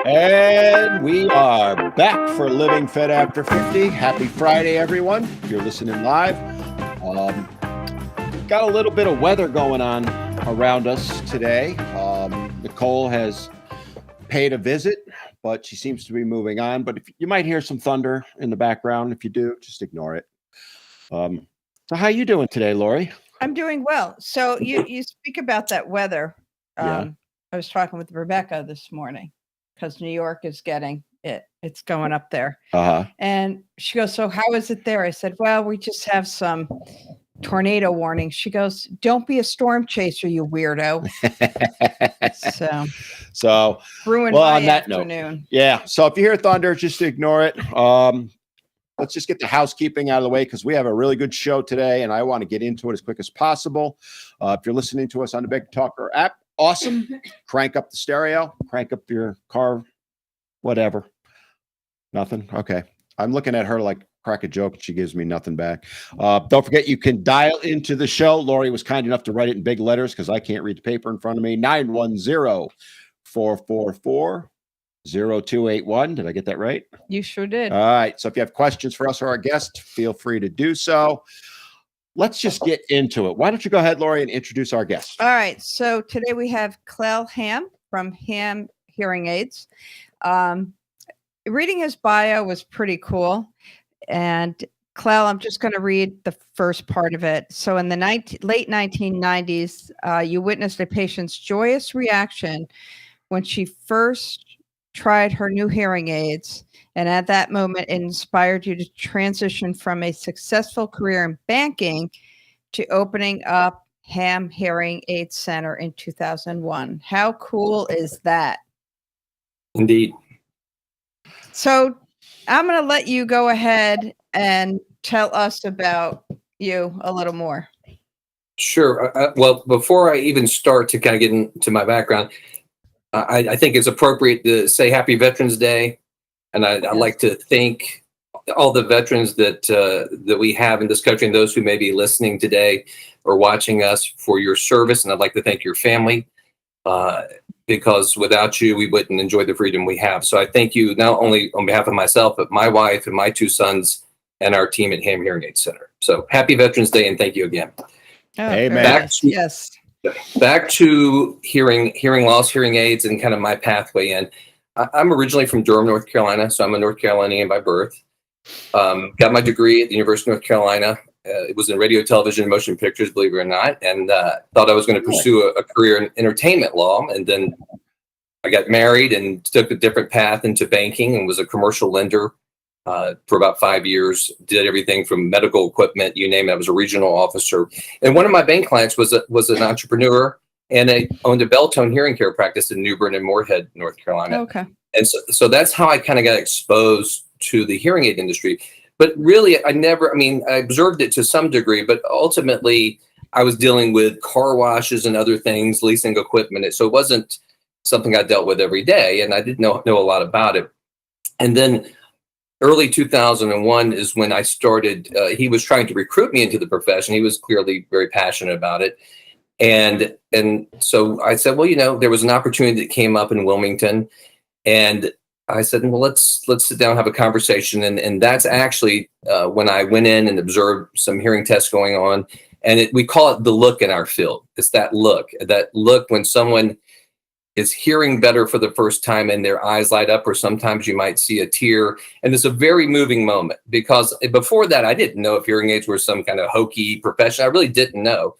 And we are back for Living Fit After 50. Happy Friday, everyone. If you're listening live, got a little bit of weather going on around us today. Nicole has paid a visit, but she seems to be moving on. But if you might hear some thunder in the background, if you do, just ignore it. So how you doing today, Lori? I'm doing well. So you speak about that weather. Yeah. I was talking with Rebecca this morning because New York is getting it. It's going up there. And she goes, so how is it there? I said, well, we just have some tornado warning. She goes, don't be a storm chaser, you weirdo. So ruined my afternoon. Yeah. So if you hear thunder, just ignore it. Let's just get the housekeeping out of the way because we have a really good show today, and I want to get into it as quick as possible. If you're listening to us on the Big Talker app, awesome. Crank up the stereo, crank up your car, whatever. Nothing? Okay. I'm looking at her like crack a joke, and she gives me nothing back. Don't forget, you can dial into the show. Lori was kind enough to write it in big letters because I can't read the paper in front of me. 910-444-0281. Did I get that right? You sure did. All right. So if you have questions for us or our guest, feel free to do so. Let's just get into it. Why don't you go ahead, Lori, and introduce our guest? All right. So today we have Clell Hamm from Hamm Hearing Aids. Reading his bio was pretty cool. And Clell, I'm just going to read the first part of it. So in the late 1990s, you witnessed a patient's joyous reaction when she first tried her new hearing aids. And at that moment, it inspired you to transition from a successful career in banking to opening up Hamm Hearing Aid Center in 2001. How cool is that? Indeed. So I'm going to let you go ahead and tell us about you a little more. Sure. Well, before I even start to kind of get into my background, I think it's appropriate to say Happy Veterans Day. And I'd like to thank all the veterans that we have in this country and those who may be listening today or watching us for your service. And I'd like to thank your family because without you, we wouldn't enjoy the freedom we have. So I thank you not only on behalf of myself, but my wife and my two sons and our team at Hamm Hearing Aid Center. So Happy Veterans Day and thank you again. Amen. Back to hearing loss, hearing aids, and kind of my pathway in. I'm originally from Durham, North Carolina, so I'm a North Carolinian by birth. Got my degree at the University of North Carolina. It was in radio, television, and motion pictures, believe it or not, and thought I was going to pursue a career in entertainment law. And then I got married and took a different path into banking and was a commercial lender for about 5 years. Did everything from medical equipment, you name it. I was a regional officer. And one of my bank clients was an entrepreneur, and they owned a Bell-Tone hearing care practice in New Bern and Moorhead, North Carolina. Okay. And so that's how I kind of got exposed to the hearing aid industry. But really, I observed it to some degree, but ultimately I was dealing with car washes and other things, leasing equipment. So it wasn't something I dealt with every day, and I didn't know a lot about it. And then early 2001 is when I started, he was trying to recruit me into the profession. He was clearly very passionate about it. And so I said, well, there was an opportunity that came up in Wilmington, and I said, well, let's sit down and have a conversation. And that's actually when I went in and observed some hearing tests going on. And we call it the look in our field. It's that look when someone is hearing better for the first time and their eyes light up, or sometimes you might see a tear. And it's a very moving moment because before that, I didn't know if hearing aids were some kind of hokey profession. I really didn't know.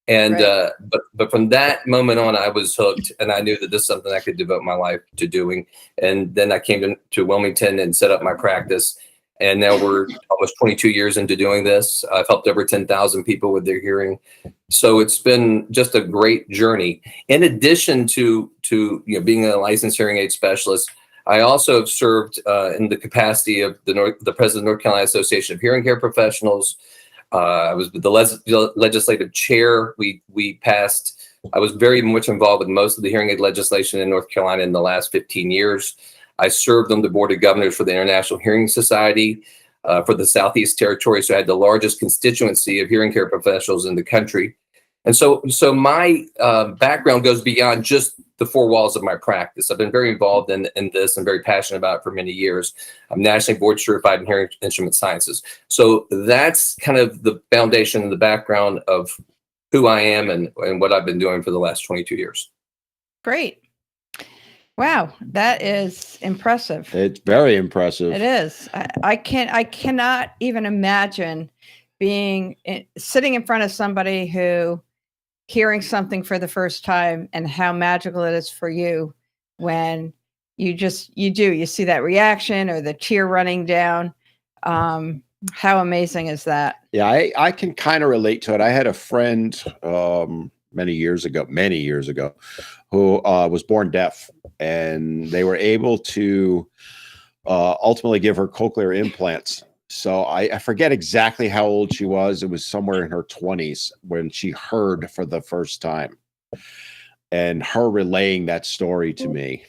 And right. But from that moment on, I was hooked, and I knew that this is something I could devote my life to doing. And then I came to Wilmington and set up my practice. And now we're almost 22 years into doing this. I've helped over 10,000 people with their hearing. So it's been just a great journey. In addition to being a licensed hearing aid specialist, I also have served in the capacity of the president of the North Carolina Association of Hearing Care Professionals. I was the legislative chair. I was very much involved with most of the hearing aid legislation in North Carolina in the last 15 years. I served on the board of governors for the International Hearing Society for the Southeast Territory. So I had the largest constituency of hearing care professionals in the country. And so my background goes beyond just the four walls of my practice. I've been very involved in this and very passionate about it for many years. I'm nationally board certified in hearing instrument sciences. So that's kind of the foundation and the background of who I am and what I've been doing for the last 22 years. Great. Wow, that is impressive. It's very impressive. It is. I cannot even imagine sitting in front of somebody who hearing something for the first time and how magical it is for you when you see that reaction or the tear running down. How amazing is that? Yeah, I can kind of relate to it. I had a friend many years ago, who was born deaf, and they were able to ultimately give her cochlear implants. So I forget exactly how old she was. It was somewhere in her 20s when she heard for the first time, and her relaying that story to me,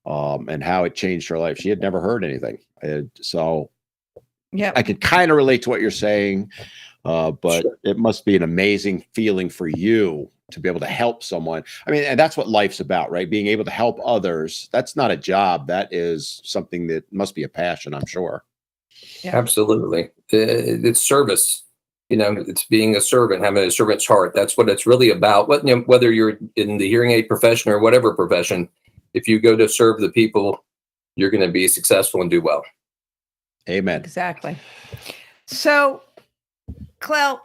and how it changed her life. She had never heard anything. So yeah, I can kind of relate to what you're saying, but Sure. It must be an amazing feeling for you to be able to help someone. I mean, and that's what life's about, right? Being able to help others. That's not a job. That is something that must be a passion, I'm sure. Yeah. Absolutely. It's service. It's being a servant, having a servant's heart. That's what it's really about. Whether you're in the hearing aid profession or whatever profession, if you go to serve the people, you're going to be successful and do well. Amen. Exactly. So, Clell,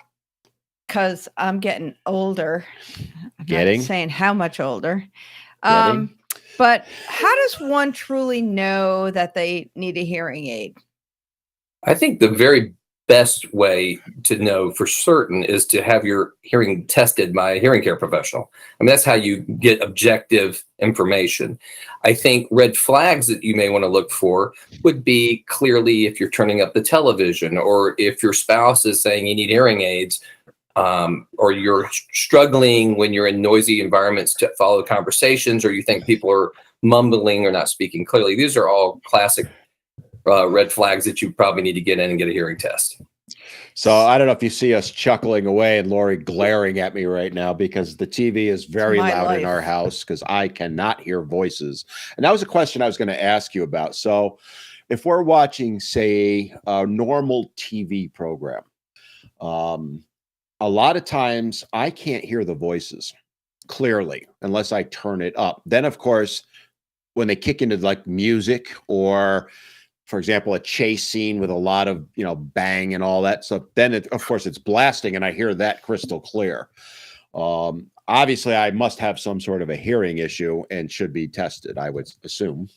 because I'm getting older, I'm not saying how much older, but how does one truly know that they need a hearing aid? I think the very best way to know for certain is to have your hearing tested by a hearing care professional. I mean, that's how you get objective information. I think red flags that you may want to look for would be clearly if you're turning up the television, or if your spouse is saying you need hearing aids, or you're struggling when you're in noisy environments to follow conversations, or you think people are mumbling or not speaking clearly. These are all classic red flags that you probably need to get in and get a hearing test. So I don't know if you see us chuckling away and Lori glaring at me right now because the TV is very loud in our house because I cannot hear voices. And that was a question I was going to ask you about. So if we're watching, say, a normal TV program, a lot of times I can't hear the voices clearly unless I turn it up. Then, of course, when they kick into like music or, for example, a chase scene with a lot of, bang and all that stuff, then of course it's blasting and I hear that crystal clear. Obviously I must have some sort of a hearing issue and should be tested, I would assume.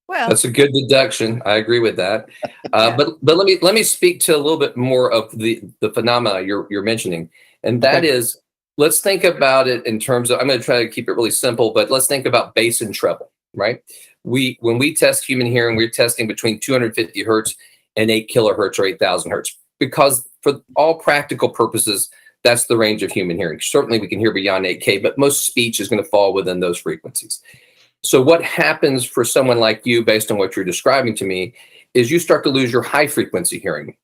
Well, that's a good deduction. I agree with that. Yeah. But let me speak to a little bit more of the phenomena you're mentioning. And that is, let's think about it in terms of, I'm going to try to keep it really simple, but let's think about bass and treble, right? When we test human hearing, we're testing between 250 hertz and 8 kilohertz or 8,000 hertz, because for all practical purposes, that's the range of human hearing. Certainly we can hear beyond 8K, but most speech is going to fall within those frequencies. So what happens for someone like you, based on what you're describing to me, is you start to lose your high frequency hearing.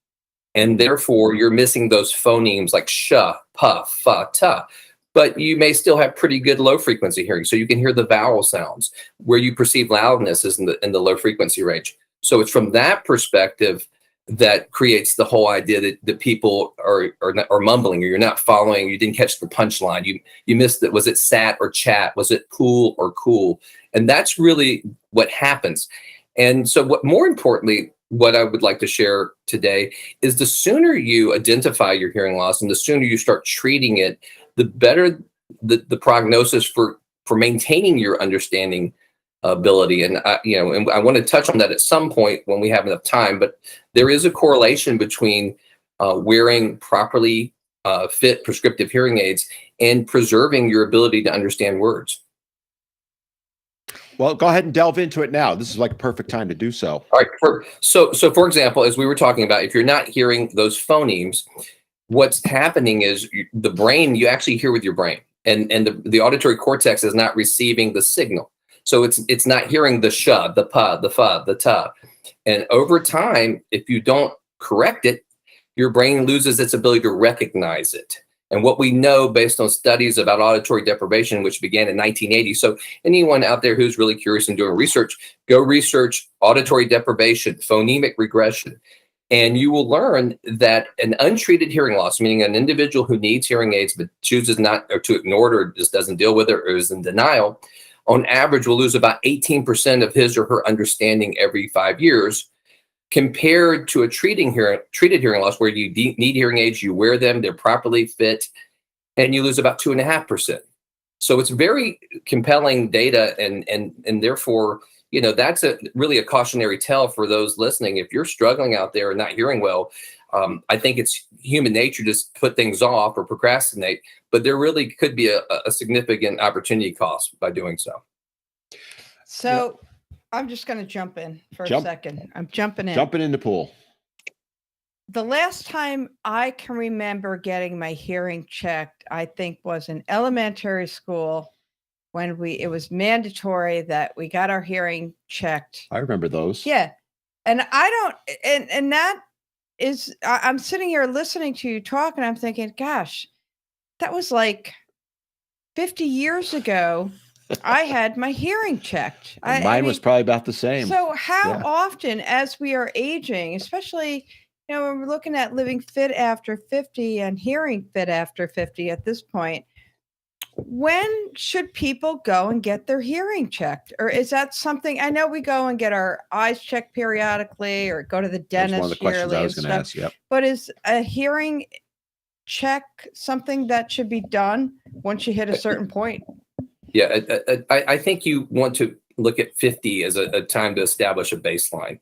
And therefore you're missing those phonemes like sh, puh, fa, ta. But you may still have pretty good low frequency hearing. So you can hear the vowel sounds where you perceive loudness is in the low frequency range. So it's from that perspective that creates the whole idea that people are mumbling, or you're not following, you didn't catch the punchline. You missed it. Was it sat or chat? Was it pool or cool? And that's really what happens. And so more importantly, what I would like to share today is the sooner you identify your hearing loss and the sooner you start treating it, the better the prognosis for maintaining your understanding ability. And and I want to touch on that at some point when we have enough time, but there is a correlation between wearing properly fit prescriptive hearing aids and preserving your ability to understand words. Well, go ahead and delve into it now. This is like a perfect time to do so. All right. So for example, as we were talking about, if you're not hearing those phonemes, what's happening is the brain, you actually hear with your brain, and the auditory cortex is not receiving the signal. So it's not hearing the sh, the pa, the fa, the ta. And over time, if you don't correct it, your brain loses its ability to recognize it. And what we know based on studies about auditory deprivation, which began in 1980. So anyone out there who's really curious and doing research, go research auditory deprivation, phonemic regression. And you will learn that an untreated hearing loss, meaning an individual who needs hearing aids but chooses not or to ignore it or just doesn't deal with it or is in denial, on average will lose about 18% of his or her understanding every 5 years, compared to a treated hearing loss where you need hearing aids, you wear them, they're properly fit, and you lose about 2.5%. So it's very compelling data, and therefore, that's really a cautionary tale for those listening. If you're struggling out there and not hearing well, I think it's human nature to put things off or procrastinate, but there really could be a significant opportunity cost by doing so. So I'm just going to jump in for a second. I'm jumping in. Jumping in the pool. The last time I can remember getting my hearing checked, I think, was in elementary school when it was mandatory that we got our hearing checked. I remember those. Yeah. And and that is, I'm sitting here listening to you talk and I'm thinking, gosh, that was like 50 years ago. I had my hearing checked. Mine was probably about the same. So how often as we are aging, especially, when we're looking at living fit after 50 and hearing fit after 50 at this point, when should people go and get their hearing checked? Or is that something, I know we go and get our eyes checked periodically or go to the dentist one of the questions I was going to ask. Yep. But is a hearing check something that should be done once you hit a certain point? Yeah, I think you want to look at 50 as a time to establish a baseline,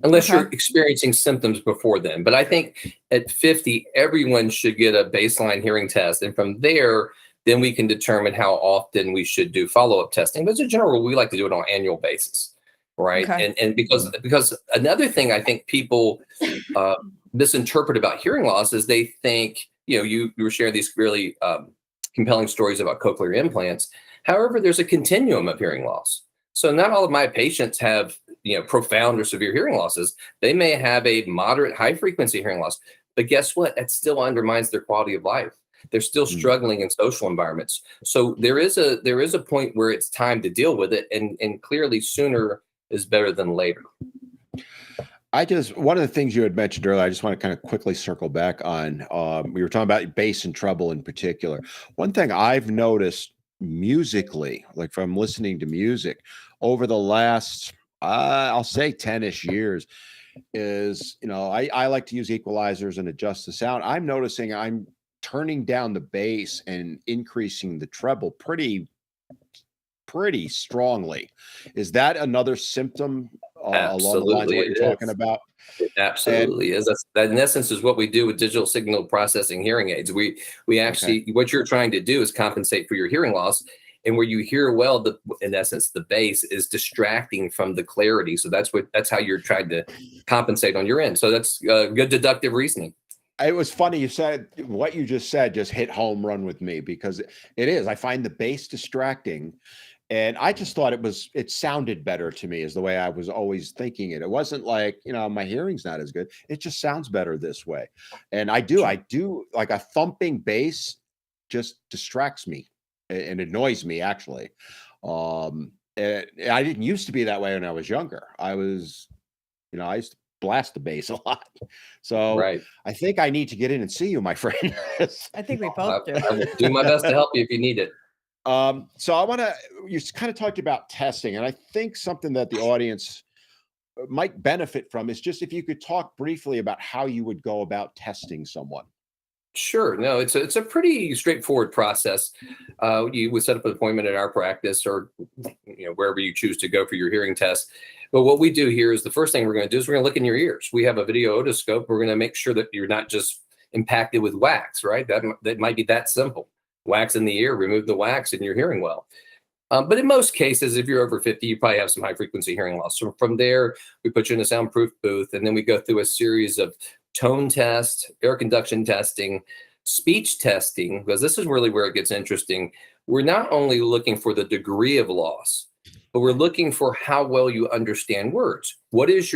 unless you're experiencing symptoms before then. But I think at 50, everyone should get a baseline hearing test. And from there, then we can determine how often we should do follow-up testing. But as a general rule, we like to do it on an annual basis, right? Okay. And because another thing I think people misinterpret about hearing loss is they think, you were sharing these really compelling stories about cochlear implants. However, there's a continuum of hearing loss. So not all of my patients have, profound or severe hearing losses. They may have a moderate high frequency hearing loss, but guess what? That still undermines their quality of life. They're still struggling in social environments. So there is a point where it's time to deal with it, and clearly sooner is better than later. One of the things you had mentioned earlier, I just want to kind of quickly circle back on, we were talking about bass and treble in particular. One thing I've noticed musically, like from listening to music over the last, I'll say 10-ish years, is, I like to use equalizers and adjust the sound. I'm noticing I'm turning down the bass and increasing the treble pretty strongly. Is that another symptom along the lines of what you're talking about? It absolutely is. That in essence is what we do with digital signal processing hearing aids. We actually, what you're trying to do is compensate for your hearing loss. And where you hear well, in essence, the bass is distracting from the clarity. So that's how you're trying to compensate on your end. So that's good deductive reasoning. It was funny. You said what you just said just hit home run with me, because it is. I find the bass distracting. And I just thought it sounded better to me, is the way I was always thinking it. It wasn't like, my hearing's not as good. It just sounds better this way. And I do like a thumping bass just distracts me and annoys me, actually. And I didn't used to be that way when I was younger. I used to blast the bass a lot. So I think I need to get in and see you, my friend. I think we both do. I will do my best to help you if you need it. So you kind of talked about testing, and I think something that the audience might benefit from is just if you could talk briefly about how you would go about testing someone. Sure. No, it's a pretty straightforward process. You would set up an appointment at our practice or wherever you choose to go for your hearing test. But what we do here is the first thing we're going to do is we're going to look in your ears. We have a video otoscope. We're going to make sure that you're not just impacted with wax, right? That might be that simple. Wax in the ear, remove the wax, and you're hearing well. But in most cases, if you're over 50, you probably have some high frequency hearing loss. So from there, we put you in a soundproof booth, and then we go through a series of tone tests, air conduction testing, speech testing, because this is really where it gets interesting. We're not only looking for the degree of loss, but we're looking for how well you understand words. What is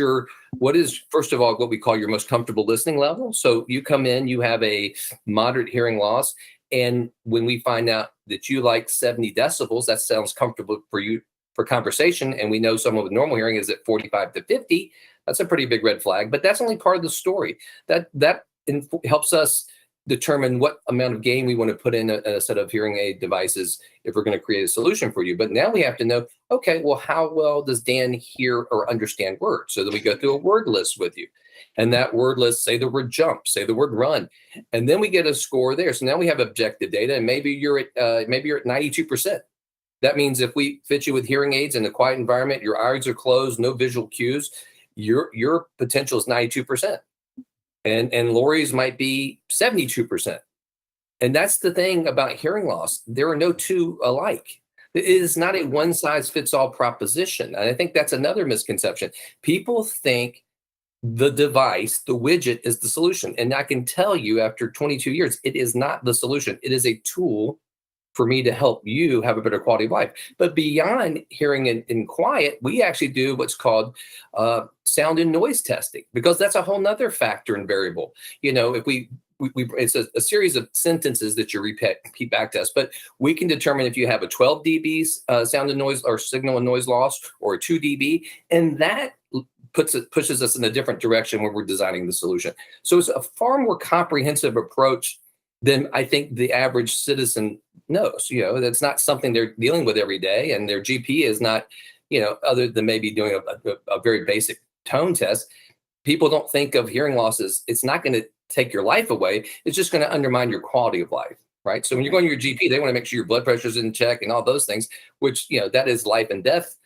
first of all, what we call your most comfortable listening level? So you come in, you have a moderate hearing loss. And when we find out that you like 70 decibels, that sounds comfortable for you for conversation. And we know someone with normal hearing is at 45 to 50. That's a pretty big red flag, but that's only part of the story. That helps us determine what amount of gain we want to put in a set of hearing aid devices if we're going to create a solution for you. But now we have to know, okay, well, how well does Dan hear or understand words? So that we go through a word list with you. And that word list, say the word jump, say the word run. And then we get a score there. So now we have objective data, and maybe you're at 92%. That means if we fit you with hearing aids in a quiet environment, your eyes are closed, no visual cues, your potential is 92%. And Lori's might be 72%. And that's the thing about hearing loss. There are no two alike. It is not a one size fits all proposition. And I think that's another misconception. People think the device, the widget, is the solution. And I can tell you after 22 years, it is not the solution. It is a tool for me to help you have a better quality of life. But beyond hearing in quiet, we actually do what's called sound and noise testing, because that's a whole nother factor and variable. You know, if we it's a series of sentences that you repeat back to us, but we can determine if you have a 12 dB sound and noise or signal and noise loss or a 2 dB, and that pushes us in a different direction when we're designing the solution. So it's a far more comprehensive approach than I think the average citizen knows. You know, that's not something they're dealing with every day, and their GP is not, you know, other than maybe doing a very basic tone test. People don't think of hearing losses. It's not going to take your life away. It's just going to undermine your quality of life, right? So when you're going to your GP, they want to make sure your blood pressure is in check and all those things, which, you know, that is life and death.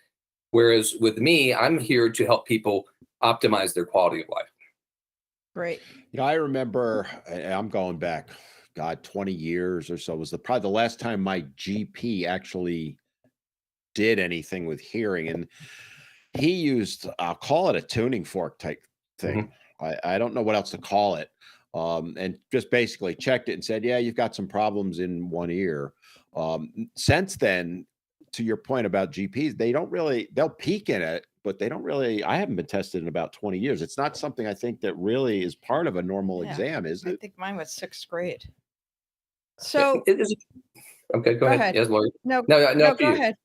Whereas with me, I'm here to help people optimize their quality of life. Great. You know, I remember, I'm going back, God, 20 years or so, was probably the last time my GP actually did anything with hearing. And he used, I'll call it a tuning fork type thing. I don't know what else to call it. And just basically checked it and said, yeah, you've got some problems in one ear. Since then, to your point about GPs, they'll peek in it, but they don't really, I haven't been tested in about 20 years. It's not something I think that really is part of a normal exam, is it? I think mine was 6th grade. So, okay, go ahead. Yes, Lori. No, go ahead.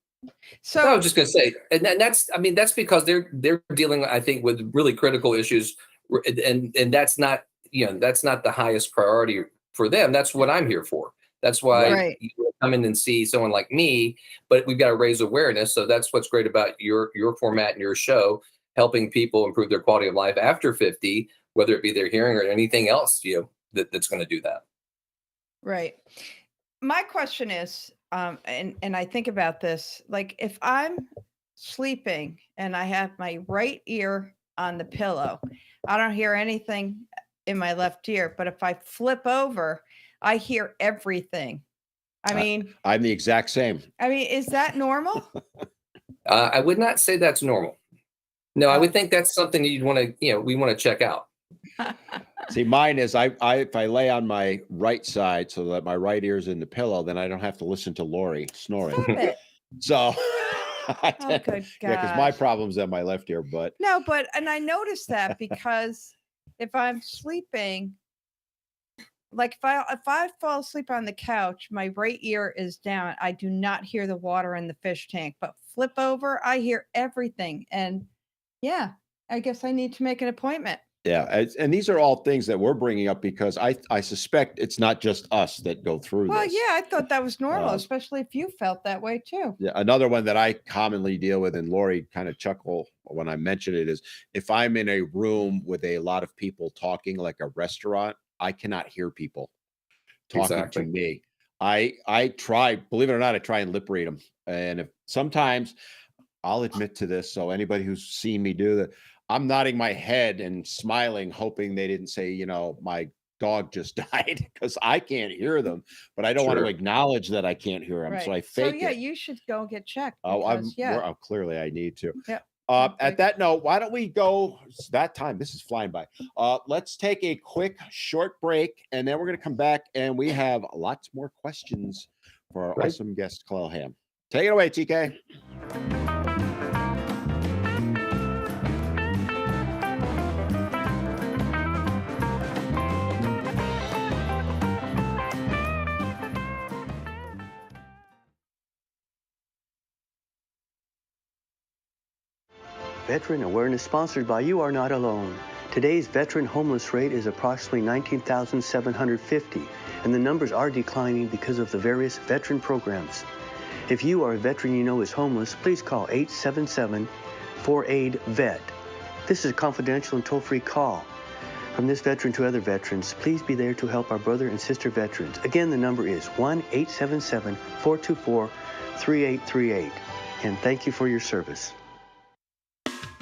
So no, I was just going to say, and that's because they're dealing, I think, with really critical issues, and that's not, you know, that's not the highest priority for them. That's what I'm here for. That's why you come in and see someone like me, but we've got to raise awareness. So that's what's great about your format and your show, helping people improve their quality of life after 50, whether it be their hearing or anything else, you know, that's going to do that. Right. My question is, and I think about this, like if I'm sleeping and I have my right ear on the pillow, I don't hear anything in my left ear, but if I flip over, I hear everything. I mean, I'm the exact same. I mean, is that normal? I would not say that's normal. No, I would think that's something you'd want to, you know, we want to check out. See, mine is if I lay on my right side so that my right ear's in the pillow, then I don't have to listen to Lori snoring. Stop it. So, good God. Yeah, because my problem's at my left ear, but no, and I noticed that because if I'm sleeping, like if I fall asleep on the couch, my right ear is down. I do not hear the water in the fish tank, but flip over, I hear everything. And yeah, I guess I need to make an appointment. yeah, and these are all things that we're bringing up because I suspect it's not just us that go through Well, this. yeah, I thought that was normal, especially if you felt that way too. Yeah, another one that I commonly deal with, and Lori kind of chuckle when I mention it, is if I'm in a room with a lot of people talking, like a restaurant, I cannot hear people talking to me. I try, believe it or not, I try and lip read them. And if sometimes I'll admit to this, so anybody who's seen me do that, I'm nodding my head and smiling, hoping they didn't say, you know, my dog just died, because I can't hear them, but I don't want to acknowledge that I can't hear them. So I fake it. So yeah, you should go get checked. Clearly I need to. Yeah. At that note, why don't we go? It's that time. This is flying by. Let's take a quick short break, and then we're going to come back, and we have lots more questions for our awesome guest, Clell Hamm. Take it away, TK. Veteran Awareness sponsored by You Are Not Alone. Today's veteran homeless rate is approximately 19,750, and the numbers are declining because of the various veteran programs. If you are a veteran you know is homeless, please call 877-4AID-VET. This is a confidential and toll-free call. From this veteran to other veterans, please be there to help our brother and sister veterans. Again, the number is 1-877-424-3838. And thank you for your service.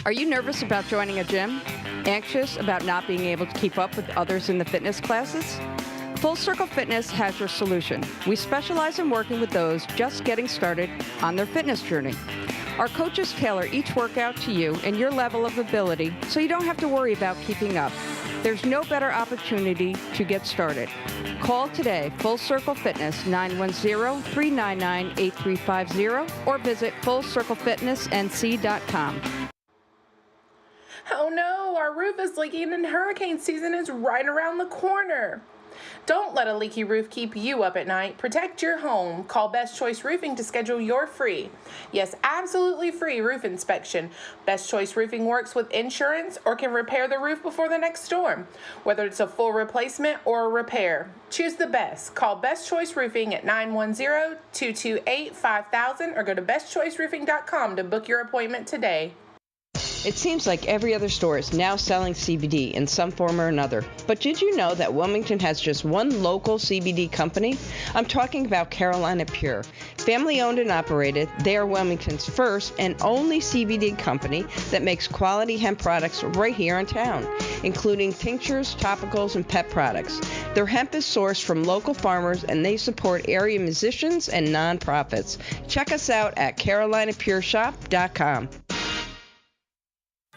Are you nervous about joining a gym? Anxious about not being able to keep up with others in the fitness classes? Full Circle Fitness has your solution. We specialize in working with those just getting started on their fitness journey. Our coaches tailor each workout to you and your level of ability, so you don't have to worry about keeping up. There's no better opportunity to get started. Call today, Full Circle Fitness, 910-399-8350, or visit FullCircleFitnessNC.com. Oh no, our roof is leaking and hurricane season is right around the corner. Don't let a leaky roof keep you up at night. Protect your home. Call Best Choice Roofing to schedule your free, yes, absolutely free roof inspection. Best Choice Roofing works with insurance or can repair the roof before the next storm, whether it's a full replacement or a repair. Choose the best. Call Best Choice Roofing at 910-228-5000 or go to bestchoiceroofing.com to book your appointment today. It seems like every other store is now selling CBD in some form or another. But did you know that Wilmington has just one local CBD company? I'm talking about Carolina Pure. Family owned and operated, they are Wilmington's first and only CBD company that makes quality hemp products right here in town, including tinctures, topicals, and pet products. Their hemp is sourced from local farmers and they support area musicians and nonprofits. Check us out at carolinapureshop.com.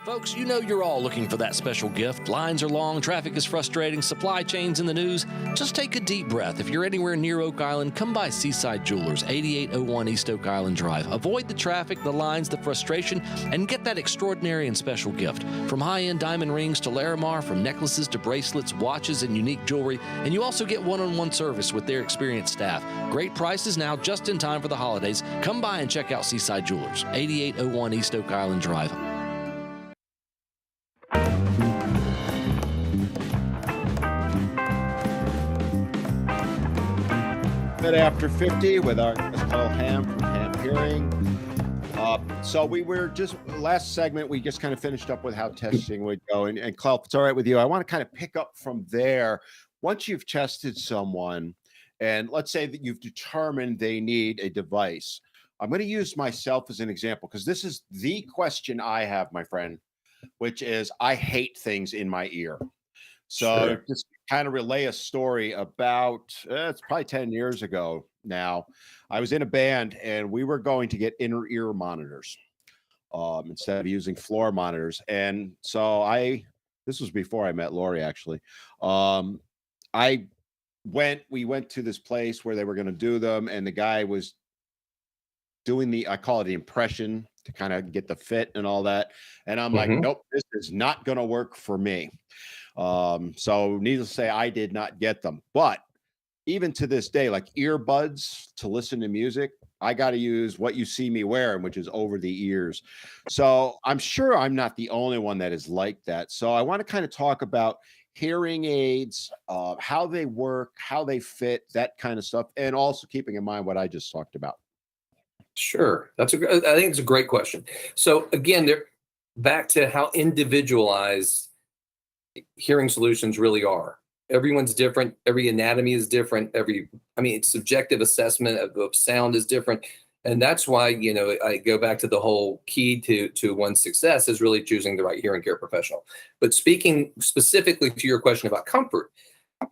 Folks, you know you're all looking for that special gift. Lines are long, traffic is frustrating, supply chains in the news. Just take a deep breath. If you're anywhere near Oak Island, come by Seaside Jewelers, 8801 East Oak Island Drive. Avoid the traffic, the lines, the frustration, and get that extraordinary and special gift. From high-end diamond rings to Larimar, from necklaces to bracelets, watches, and unique jewelry. And you also get one-on-one service with their experienced staff. Great prices now just in time for the holidays. Come by and check out Seaside Jewelers, 8801 East Oak Island Drive. After 50 with our Clell Hamm from Hamm Hearing. So we were just last segment, we just kind of finished up with how testing would go. And Clell, if it's all right with you, I want to kind of pick up from there. Once you've tested someone, and let's say that you've determined they need a device, I'm going to use myself as an example because this is the question I have, my friend, which is I hate things in my ear. So Sure. just kind of relay a story about, it's probably 10 years ago now. I was in a band and we were going to get inner ear monitors instead of using floor monitors. And so this was before I met Lori, actually. We went to this place where they were going to do them. And the guy was doing I call it the impression to kind of get the fit and all that. And I'm like, nope, this is not going to work for me. So needless to say, I did not get them. But even to this day, like earbuds to listen to music, I got to use what you see me wearing, which is over the ears. So I'm sure I'm not the only one that is like that. So I want to kind of talk about hearing aids, how they work, how they fit, that kind of stuff, and also keeping in mind what I just talked about. Sure. I think it's a great question. So again, they're back to how individualized hearing solutions really are. Everyone's different. Every anatomy is different. It's subjective assessment of sound is different. And that's why, I go back to the whole key to one's success is really choosing the right hearing care professional. But speaking specifically to your question about comfort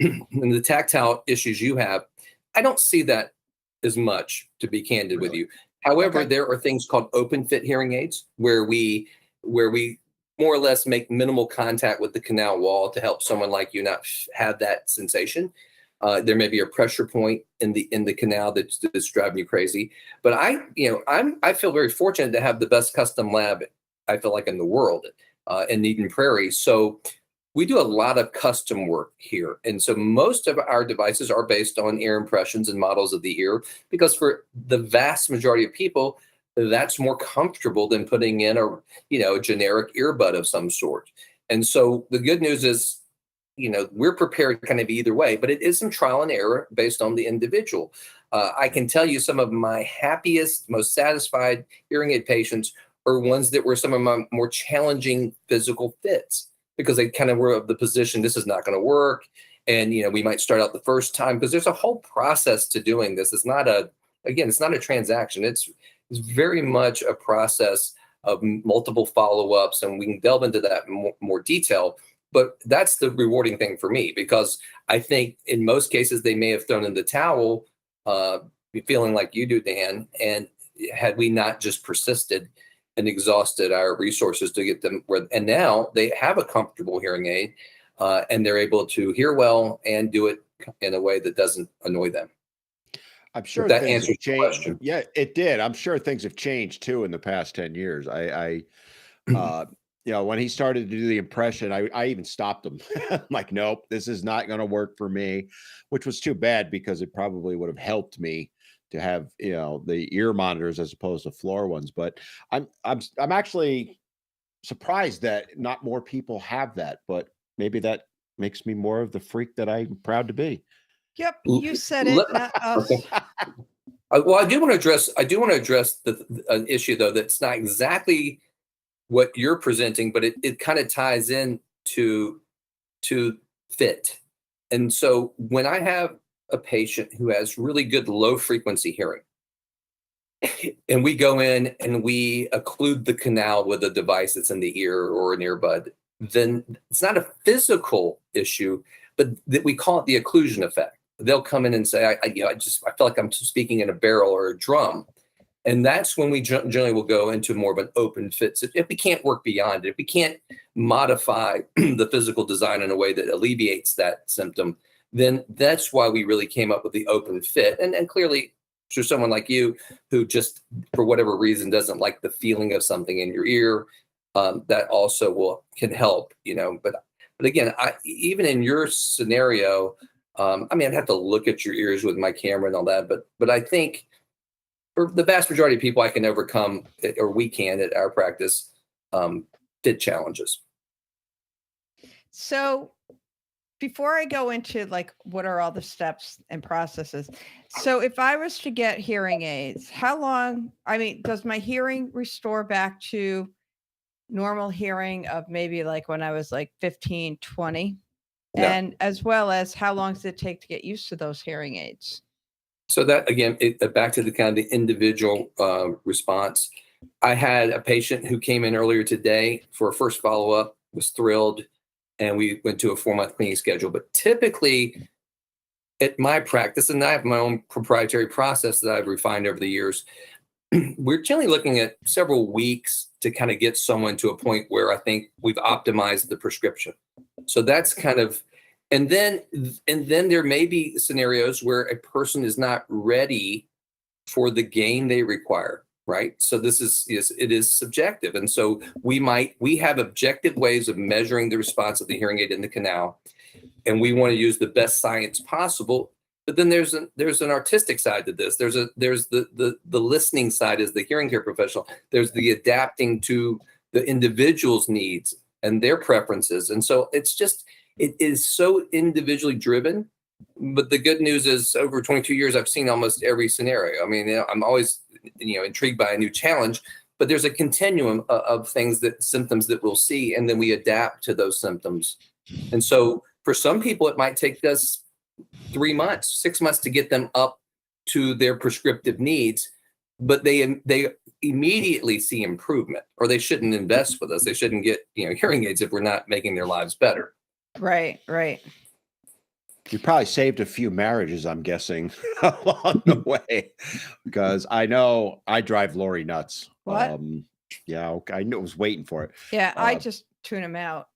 and the tactile issues you have, I don't see that as much, to be candid with you. However, there are things called open fit hearing aids where we more or less make minimal contact with the canal wall to help someone like you not have that sensation. There may be a pressure point in the canal that's driving you crazy. But I feel very fortunate to have the best custom lab, I feel like, in the world in Eden Prairie. So we do a lot of custom work here. And so most of our devices are based on ear impressions and models of the ear, because for the vast majority of people, that's more comfortable than putting in a generic earbud of some sort. And so the good news is, we're prepared kind of either way, but it is some trial and error based on the individual. I can tell you some of my happiest, most satisfied hearing aid patients are ones that were some of my more challenging physical fits, because they kind of were of the position, this is not going to work. And, we might start out the first time, because there's a whole process to doing this. It's not a transaction. It's very much a process of multiple follow-ups, and we can delve into that in more detail. But that's the rewarding thing for me, because I think in most cases they may have thrown in the towel, feeling like you do, Dan. And had we not just persisted and exhausted our resources to get them and now they have a comfortable hearing aid, and they're able to hear well and do it in a way that doesn't annoy them. I'm sure that things answers have the changed. question. Yeah, it did. I'm sure things have changed too in the past 10 years. When he started to do the impression, I even stopped him. I'm like, nope, this is not going to work for me, which was too bad, because it probably would have helped me to have, the ear monitors as opposed to floor ones. But I'm actually surprised that not more people have that, but maybe that makes me more of the freak that I'm proud to be. Yep, you said it, Let- not us. Well, I do want to address an issue, though, that's not exactly what you're presenting, but it kind of ties in to fit. And so when I have a patient who has really good low frequency hearing, and we go in and we occlude the canal with a device that's in the ear or an earbud, then it's not a physical issue, but that we call it the occlusion effect. They'll come in and say, I feel like I'm speaking in a barrel or a drum. And that's when we generally will go into more of an open fit. So if we can't work beyond it, if we can't modify the physical design in a way that alleviates that symptom, then that's why we really came up with the open fit. And clearly, for someone like you who just, for whatever reason, doesn't like the feeling of something in your ear, that also can help, But again, even in your scenario, I'd have to look at your ears with my camera and all that, but I think for the vast majority of people, I can overcome, or we can at our practice, fit challenges. So before I go into like what are all the steps and processes, so if I was to get hearing aids, how long, does my hearing restore back to normal hearing of maybe like when I was like 15, 20? No. And as well as how long does it take to get used to those hearing aids? So that, again, back to the kind of the individual response. I had a patient who came in earlier today for a first follow-up, was thrilled, and we went to a 4-month cleaning schedule. But typically at my practice, and I have my own proprietary process that I've refined over the years, we're generally looking at several weeks to kind of get someone to a point where I think we've optimized the prescription. So that's kind of, and then there may be scenarios where a person is not ready for the gain they require, right? So it is subjective. And so we have objective ways of measuring the response of the hearing aid in the canal, and we want to use the best science possible. But then there's an artistic side to this. There's the listening side as the hearing care professional. There's the adapting to the individual's needs and their preferences. And so it is so individually driven. But the good news is, over 22 years, I've seen almost every scenario. I'm always, intrigued by a new challenge, but there's a continuum of symptoms that we'll see, and then we adapt to those symptoms. And so for some people, it might take us 3 months, 6 months to get them up to their prescriptive needs, but they immediately see improvement, or they shouldn't invest with us. They shouldn't get, hearing aids if we're not making their lives better. Right. You probably saved a few marriages, I'm guessing, along the way, because I know I drive Lori nuts. What? Yeah, I knew I was waiting for it. Yeah, I just tune them out.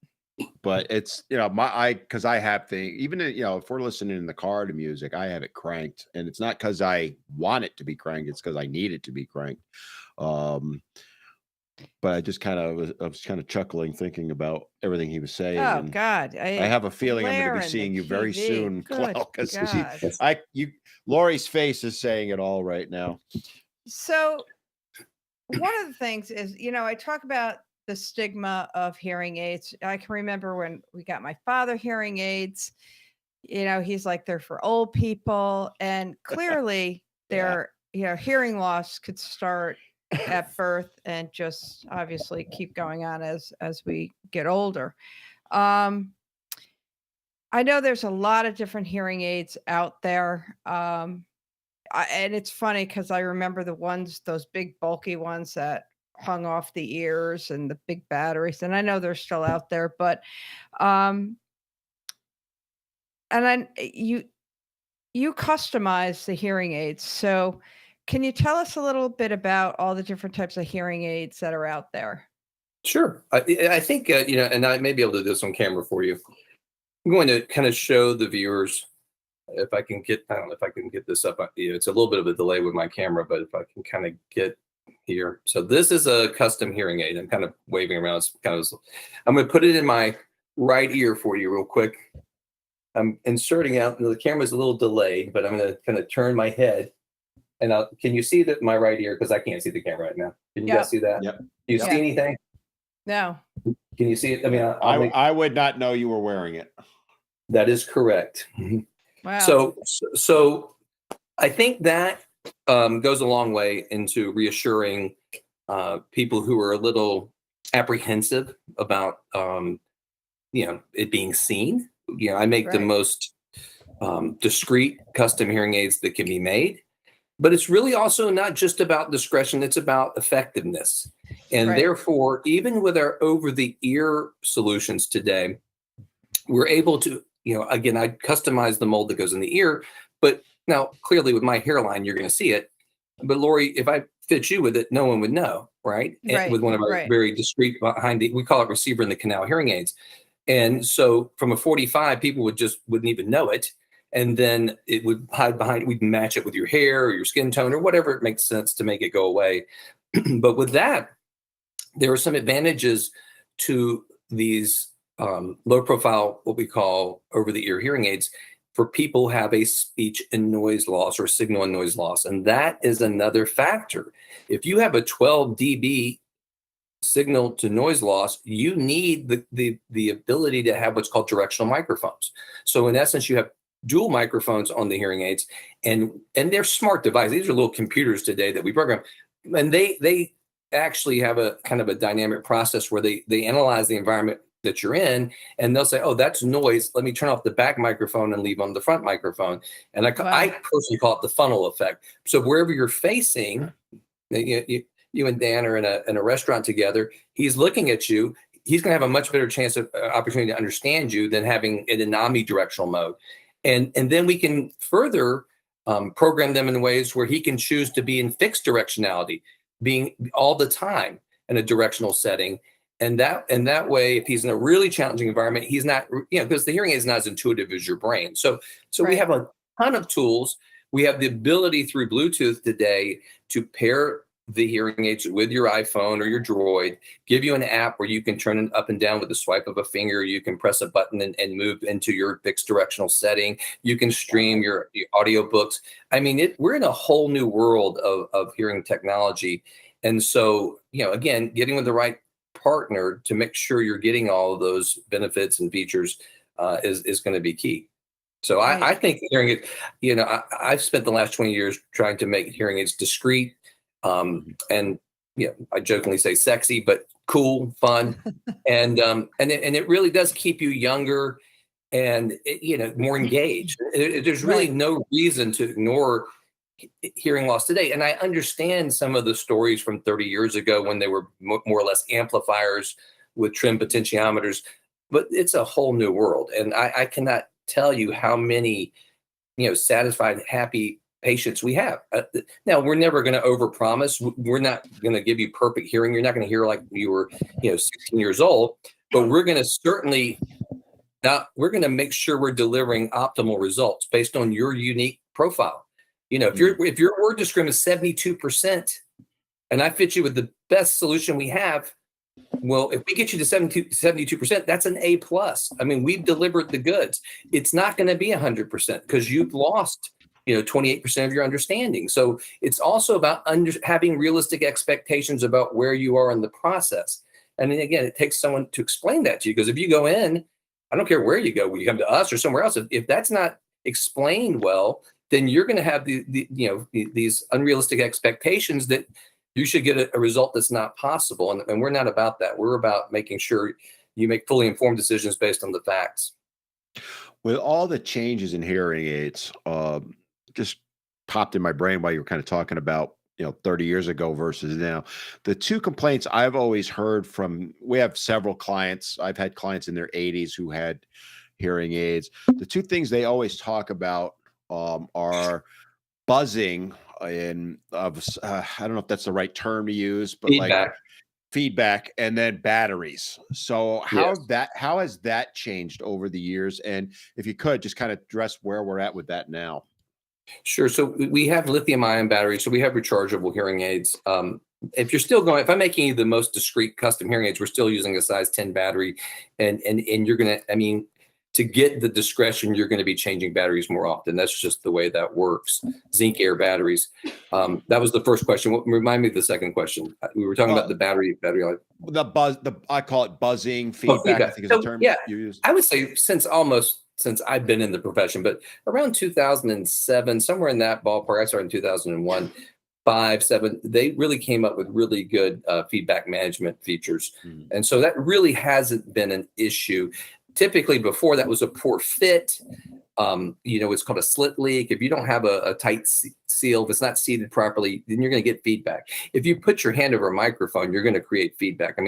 But it's, because I have things, even, if we're listening in the car to music, I have it cranked, and it's not because I want it to be cranked. It's because I need it to be cranked. But I just I was kind of chuckling, thinking about everything he was saying. Oh and God. I have a feeling I'm going to be seeing you very soon, Clell, because Lori's face is saying it all right now. So one of the things is, I talk about the stigma of hearing aids. I can remember when we got my father hearing aids, he's like, they're for old people. And clearly their, hearing loss could start at birth and just obviously keep going on as we get older. I know there's a lot of different hearing aids out there. And it's funny because I remember those big bulky ones that hung off the ears and the big batteries. And I know they're still out there, but, and then you customize the hearing aids. So can you tell us a little bit about all the different types of hearing aids that are out there? Sure. I think, and I may be able to do this on camera for you. I'm going to kind of show the viewers if I can get, I don't know if I can get this up. It's a little bit of a delay with my camera, but if I can kind of get here. So this is a custom hearing aid. I'm kind of waving around. It's I'm going to put it in my right ear for you real quick. I'm inserting out, the camera's a little delayed, but I'm going to kind of turn my head. And can you see that my right ear? Because I can't see the camera right now. Can you guys see that? Yep. Do you see anything? No. Can you see it? I mean, I would not know you were wearing it. That is correct. Wow. So I think that goes a long way into reassuring people who are a little apprehensive about it being seen. I make the most discreet custom hearing aids that can be made, but it's really also not just about discretion, it's about effectiveness. And therefore, even with our over-the-ear solutions today, we're able to, again, I customize the mold that goes in the ear, but now clearly with my hairline, you're going to see it. But Lori, if I fit you with it, no one would know, right? And with one of our very discreet we call it receiver in the canal hearing aids. And so from a 45, people wouldn't even know it. And then it would hide behind, we'd match it with your hair or your skin tone or whatever it makes sense to make it go away. But with that, there are some advantages to these low profile, what we call over the ear hearing aids for people who have a speech and noise loss or signal and noise loss. And that is another factor. If you have a 12 dB signal to noise loss, you need the ability to have what's called directional microphones. So in essence, you have dual microphones on the hearing aids, and they're smart devices. These are little computers today that we program, and they actually have a kind of a dynamic process where they analyze the environment that you're in, and they'll say, oh, that's noise. Let me turn off the back microphone and leave on the front microphone. And I personally call it the funnel effect. So wherever you're facing, you and Dan are in a restaurant together, he's looking at you. He's going to have a much better chance of opportunity to understand you than having it in omnidirectional mode. And then we can further program them in ways where he can choose to be in fixed directionality, being all the time in a directional setting. And that way, if he's in a really challenging environment, he's not, because the hearing aid is not as intuitive as your brain. So we have a ton of tools. We have the ability through Bluetooth today to pair the hearing aids with your iPhone or your Droid, give you an app where you can turn it up and down with the swipe of a finger. You can press a button and move into your fixed directional setting. You can stream your audiobooks. I mean, we're in a whole new world of hearing technology. And so, again, getting with the right partner to make sure you're getting all of those benefits and features is going to be key. So I think hearing aids, I've spent the last 20 years trying to make hearing aids discreet, and I jokingly say sexy, but cool, fun, and it really does keep you younger and more engaged. There's really no reason to ignore hearing loss today. And I understand some of the stories from 30 years ago when they were more or less amplifiers with trim potentiometers, but it's a whole new world. And I cannot tell you how many, satisfied, happy patients we have. Now, we're never going to overpromise. We're not going to give you perfect hearing. You're not going to hear like you were, 16 years old, but we're going to certainly we're going to make sure we're delivering optimal results based on your unique profile. If your word discrimination is 72%, and I fit you with the best solution we have, well, if we get you to 72%, that's an A plus. I mean, we've delivered the goods. It's not going to be 100% because you've lost, 28% of your understanding. So it's also about having realistic expectations about where you are in the process. And then again, it takes someone to explain that to you, because if you go in, I don't care where you go, when you come to us or somewhere else, if that's not explained well, then you're going to have these unrealistic expectations that you should get a result that's not possible. And we're not about that. We're about making sure you make fully informed decisions based on the facts. With all the changes in hearing aids, just popped in my brain while you were kind of talking about 30 years ago versus now. The two complaints I've always heard from, we have several clients. I've had clients in their 80s who had hearing aids. The two things they always talk about are buzzing I don't know if that's the right term to use, but like feedback, and then batteries. So how has that changed over the years? And if you could just kind of address where we're at with that now. Sure. So we have lithium ion batteries. So we have rechargeable hearing aids. If you're still going, if I'm making you the most discrete custom hearing aids, we're still using a size 10 battery, and you're going to, to get the discretion, you're going to be changing batteries more often. That's just the way that works. Zinc air batteries. That was the first question. Remind me of the second question. We were talking about the battery life. The buzz, I call it buzzing feedback. I think is the term you use. I would say since I've been in the profession, but around 2007, somewhere in that ballpark. I started in 2001. 5, 7, they really came up with really good feedback management features. And so that really hasn't been an issue. Typically before that was a poor fit. It's called a slit leak. If you don't have a tight seal, if it's not seated properly, then you're going to get feedback. If you put your hand over a microphone, you're going to create feedback.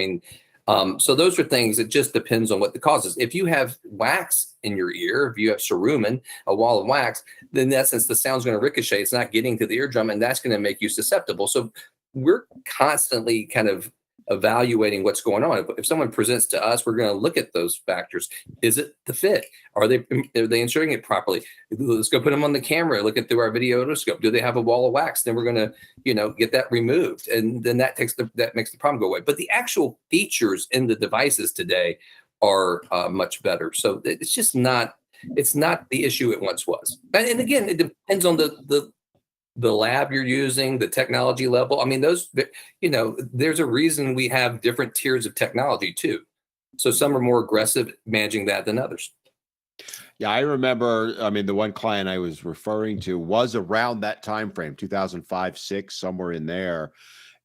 So those are things, it just depends on what the cause is. If you have wax in your ear, if you have cerumen, a wall of wax, then in essence, the sound's going to ricochet. It's not getting to the eardrum, and that's going to make you susceptible. So we're constantly kind of evaluating what's going on. If someone presents to us, we're going to look at those factors. Is it the fit? Are they inserting it properly? Let's go put them on the camera, look at through our video otoscope. Do they have a wall of wax? Then we're going to, get that removed. And then that makes the problem go away. But the actual features in the devices today are much better. So it's not the issue it once was. And again, it depends on the lab you're using, the technology level. There's a reason we have different tiers of technology too. So some are more aggressive managing that than others. Yeah, I remember, the one client I was referring to was around that time frame, 2005, 6, somewhere in there.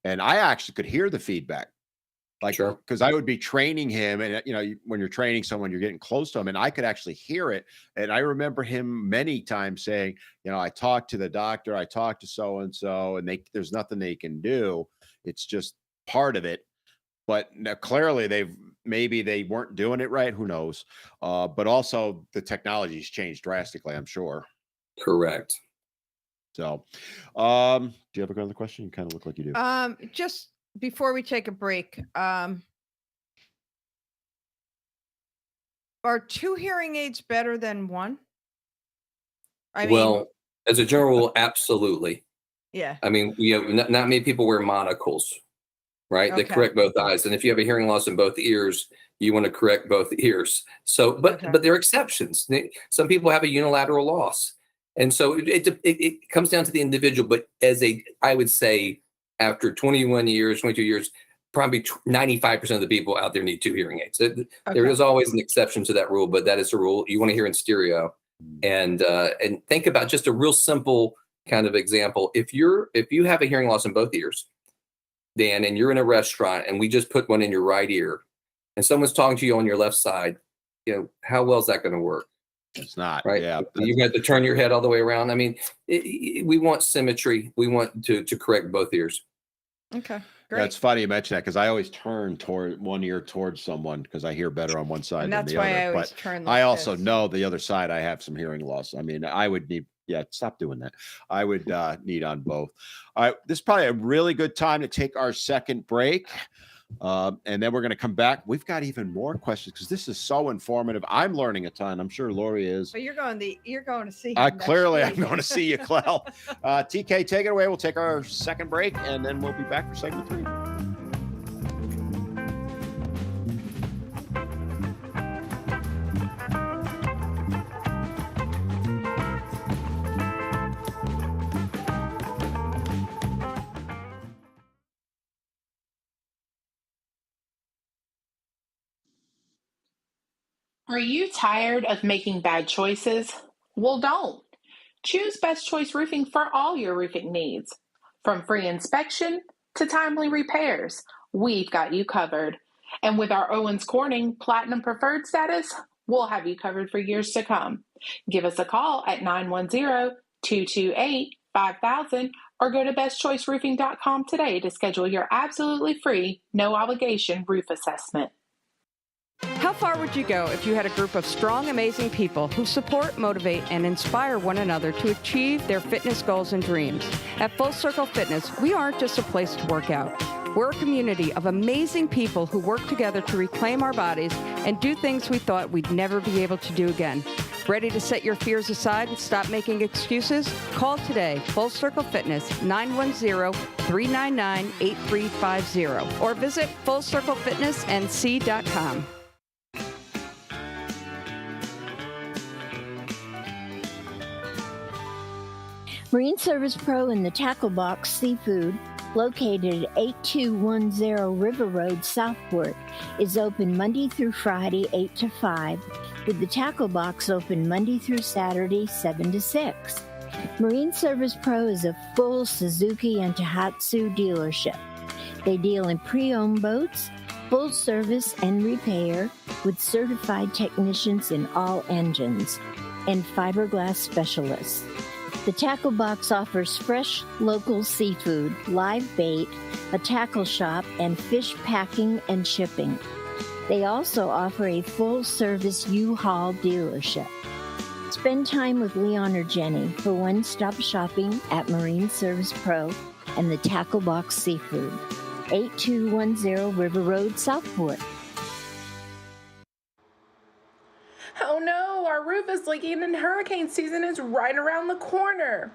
And I actually could hear the feedback. Because I would be training him, and when you're training someone, you're getting close to him, and I could actually hear it. And I remember him many times saying, I talked to the doctor, I talked to so and so, and there's nothing they can do. It's just part of it. But now, clearly, they weren't doing it right. Who knows? But also, the technology's changed drastically, I'm sure. Correct. So, do you have another question? You kind of look like you do. Just before we take a break, are 2 hearing aids better than 1? As a general rule, absolutely. Yeah. Not many people wear monocles, right? Okay. They correct both eyes. And if you have a hearing loss in both ears, you want to correct both ears. So, but there are exceptions. Some people have a unilateral loss. And so it comes down to the individual. But I would say, after 21 years, 22 years, probably 95% of the people out there need 2 hearing aids. There is always an exception to that rule, but that is a rule. You want to hear in stereo. And think about just a real simple kind of example. If you have a hearing loss in both ears, Dan, and you're in a restaurant and we just put one in your right ear, and someone's talking to you on your left side, how well is that going to work? It's not, right. Yeah, you have to turn your head all the way around. We want symmetry. We want to correct both ears. Okay, great. That's funny you mention that, because I always turn toward one ear towards someone because I hear better on one side than the other. I always turn. I also know the other side. I have some hearing loss. I would need. Yeah, stop doing that. I would need on both. All right, this is probably a really good time to take our second break. And then we're going to come back. We've got even more questions because this is so informative. I'm learning a ton. I'm sure Lori is. But you're going to see. Clearly, I'm going to see you, Clell. TK, take it away. We'll take our second break, and then we'll be back for segment 3. Are you tired of making bad choices? Well, don't. Choose Best Choice Roofing for all your roofing needs. From free inspection to timely repairs, we've got you covered. And with our Owens Corning Platinum Preferred status, we'll have you covered for years to come. Give us a call at 910-228-5000 or go to bestchoiceroofing.com today to schedule your absolutely free, no obligation roof assessment. How far would you go if you had a group of strong, amazing people who support, motivate, and inspire one another to achieve their fitness goals and dreams? At Full Circle Fitness, we aren't just a place to work out. We're a community of amazing people who work together to reclaim our bodies and do things we thought we'd never be able to do again. Ready to set your fears aside and stop making excuses? Call today, Full Circle Fitness, 910-399-8350, or visit FullCircleFitnessNC.com. Marine Service Pro and the Tackle Box Seafood, located at 8210 River Road, Southport, is open Monday through Friday, 8 to 5, with the Tackle Box open Monday through Saturday, 7 to 6. Marine Service Pro is a full Suzuki and Tohatsu dealership. They deal in pre-owned boats, full service and repair, with certified technicians in all engines, and fiberglass specialists. The Tackle Box offers fresh local seafood, live bait, a tackle shop, and fish packing and shipping. They also offer a full-service U-Haul dealership. Spend time with Leon or Jenny for one-stop shopping at Marine Service Pro and the Tackle Box Seafood, 8210 River Road, Southport. Oh no, our roof is leaking and hurricane season is right around the corner.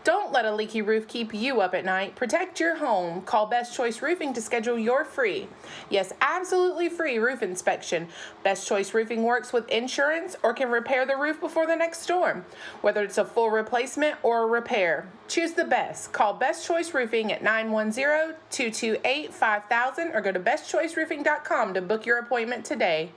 Don't let a leaky roof keep you up at night. Protect your home. Call Best Choice Roofing to schedule your free, yes, absolutely free roof inspection. Best Choice Roofing works with insurance or can repair the roof before the next storm, whether it's a full replacement or a repair. Choose the best. Call Best Choice Roofing at 910-228-5000 or go to bestchoiceroofing.com to book your appointment today.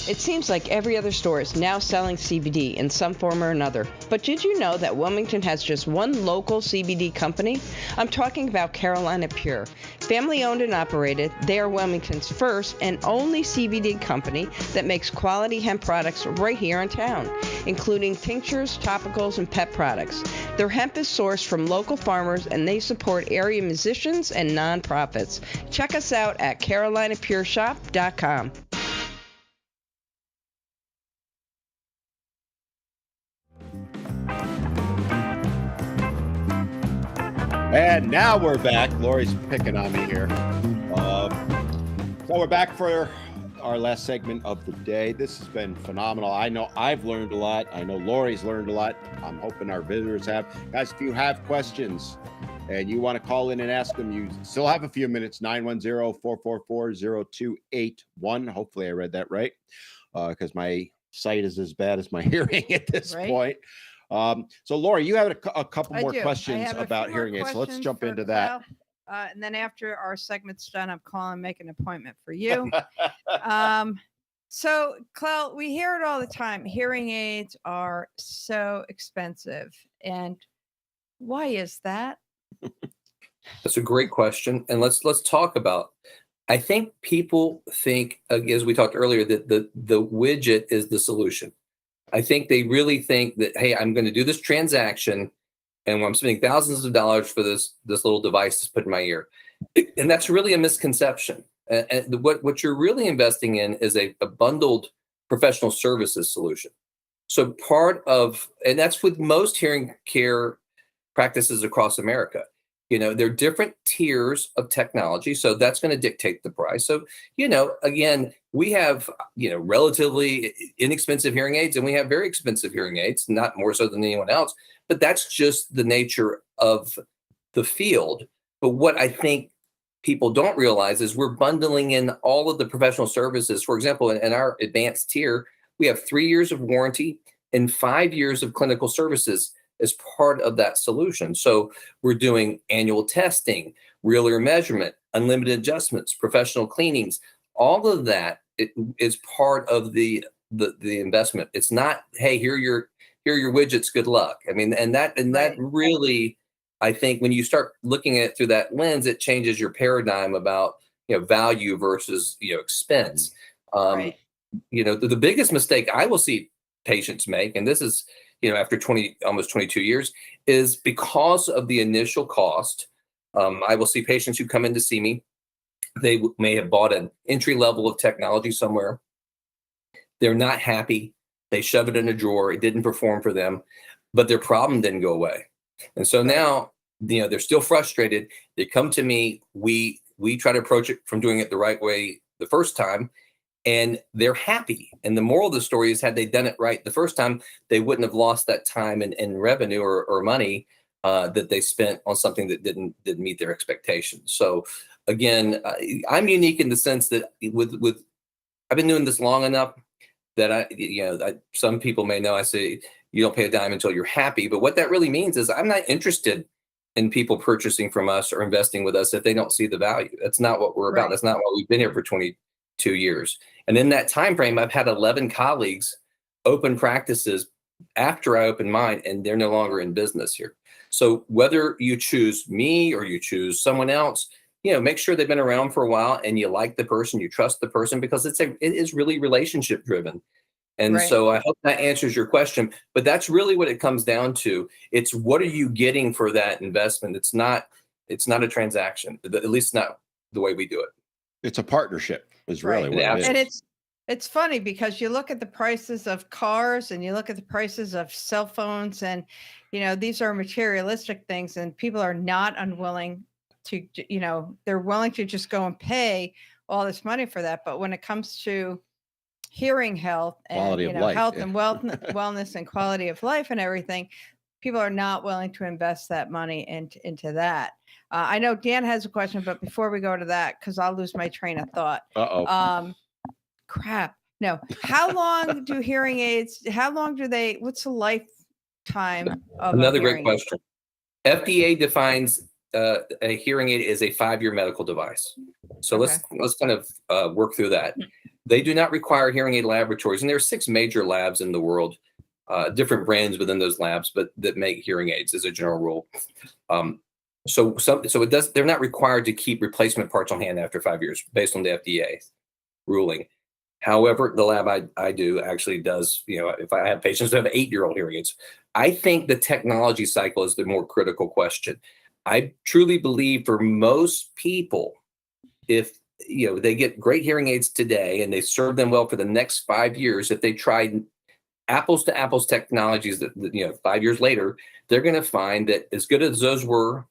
It seems like every other store is now selling CBD in some form or another. But did you know that Wilmington has just one local CBD company? I'm talking about Carolina Pure. Family owned and operated, they are Wilmington's first and only CBD company that makes quality hemp products right here in town, including tinctures, topicals, and pet products. Their hemp is sourced from local farmers and they support area musicians and nonprofits. Check us out at carolinapureshop.com. And now we're back. Lori's picking on me here. So we're back for our last segment of the day. This has been phenomenal. I know I've learned a lot. I know Lori's learned a lot. I'm hoping our visitors have. Guys, if you have questions and you want to call in and ask them, you still have a few minutes. 910-444-0281. Hopefully I read that right, because my sight is as bad as my hearing at this point. So Lori, you have a couple more questions about hearing aids. So let's jump into that. And then after our segment's done, I'm calling, make an appointment for you. So Clell, we hear it all the time. Hearing aids are so expensive. And why is that? That's a great question. And let's talk about, I think people think, as we talked earlier, that the widget is the solution. I think they really think that, hey, I'm going to do this transaction and I'm spending thousands of dollars for this little device to put in my ear. And that's really a misconception. And what you're really investing in is a bundled professional services solution. So and that's with most hearing care practices across America. There are different tiers of technology, so that's going to dictate the price. So, again, we have, relatively inexpensive hearing aids and we have very expensive hearing aids, not more so than anyone else, but that's just the nature of the field. But what I think people don't realize is we're bundling in all of the professional services. For example, in our advanced tier, we have 3 years of warranty and 5 years of clinical services as part of that solution. So we're doing annual testing, real ear measurement, unlimited adjustments, professional cleanings. All of that is part of the the investment. It's not, hey, here are your widgets, good luck. I mean, and that Right. really, I think when you start looking at it through that lens, it changes your paradigm about, value versus, expense. Right. The biggest mistake I will see patients make, and this is, after almost 22 years, is because of the initial cost. I will see patients who come in to see me. They may have bought an entry level of technology somewhere. They're not happy. They shove it in a drawer. It didn't perform for them, but their problem didn't go away. And so now, they're still frustrated. They come to me. We try to approach it from doing it the right way the first time, and they're happy. And the moral of the story is, had they done it right the first time, they wouldn't have lost that time and revenue or money that they spent on something that didn't meet their expectations. So again, I'm unique in the sense that with I've been doing this long enough that some people may know I say you don't pay a dime until you're happy. But what that really means is I'm not interested in people purchasing from us or investing with us if they don't see the value. That's not what we're about. Right. That's not why we've been here for 22 years. And in that time frame, I've had 11 colleagues open practices after I opened mine, and they're no longer in business here. So whether you choose me or you choose someone else, make sure they've been around for a while and you like the person, you trust the person, because it is really relationship driven. And Right. so I hope that answers your question, but that's really what it comes down to. It's what are you getting for that investment? It's not a transaction, at least not the way we do it. It's a partnership is really Right. what it is. And it's funny because you look at the prices of cars and you look at the prices of cell phones, and these are materialistic things, and people are not unwilling to, they're willing to just go and pay all this money for that. But when it comes to hearing health and Quality of life, health yeah. and wellness and quality of life and everything, people are not willing to invest that money into that. I know Dan has a question, but before we go to that, because I'll lose my train of thought. Crap. No. How long do hearing aids? What's the lifetime of Another a great hearing aid? question. FDA defines a hearing aid as a 5-year medical device. So Okay. let's kind of work through that. They do not require hearing aid laboratories, and there are 6 major labs in the world, different brands within those labs, but that make hearing aids as a general rule. So it does. They're not required to keep replacement parts on hand after 5 years, based on the FDA ruling. However, the lab I do actually does. If I have patients who have 8-year-old hearing aids, I think the technology cycle is the more critical question. I truly believe for most people, if they get great hearing aids today and they serve them well for the next 5 years, if they tried apples to apples technologies that 5 years later, they're going to find that as good as those were,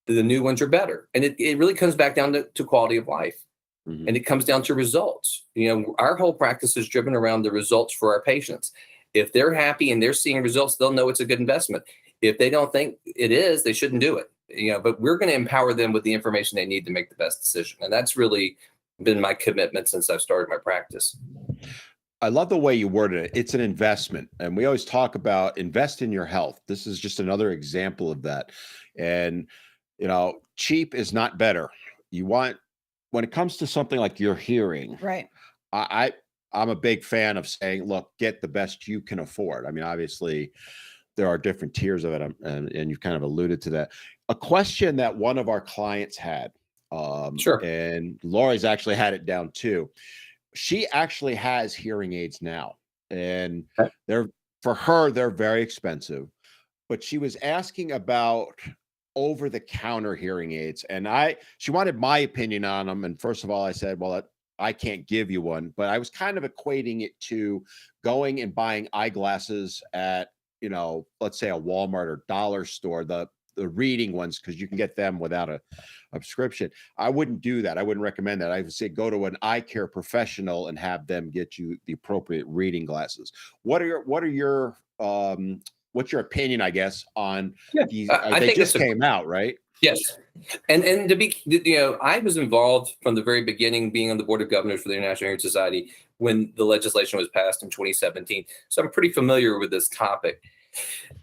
the new ones are better. And it really comes back down to quality of life. Mhm. And it comes down to results. Our whole practice is driven around the results for our patients. If they're happy and they're seeing results, they'll know it's a good investment. If they don't think it is, they shouldn't do it. But we're going to empower them with the information they need to make the best decision. And that's really been my commitment since I've started my practice. I love the way you worded it. It's an investment. And we always talk about invest in your health. This is just another example of that. And, cheap is not better. When it comes to something like your hearing, Right. I'm a big fan of saying, look, get the best you can afford. I mean, obviously there are different tiers of it. And you've kind of alluded to that. A question that one of our clients had, Sure. and Lori's actually had it down too. She actually has hearing aids now, and Okay. they're very expensive, but she was asking about over-the-counter hearing aids, and she wanted my opinion on them. And first of all, I said, well, I can't give you one, but I was kind of equating it to going and buying eyeglasses at, let's say a Walmart or dollar store, the reading ones, because you can get them without a prescription. I wouldn't do that. I wouldn't recommend that. I would say go to an eye care professional and have them get you the appropriate reading glasses. What's your opinion, I guess, on these? I They think just came out, right? Yes. And to be, I was involved from the very beginning, being on the board of governors for the International Hearing Society when the legislation was passed in 2017. So I'm pretty familiar with this topic.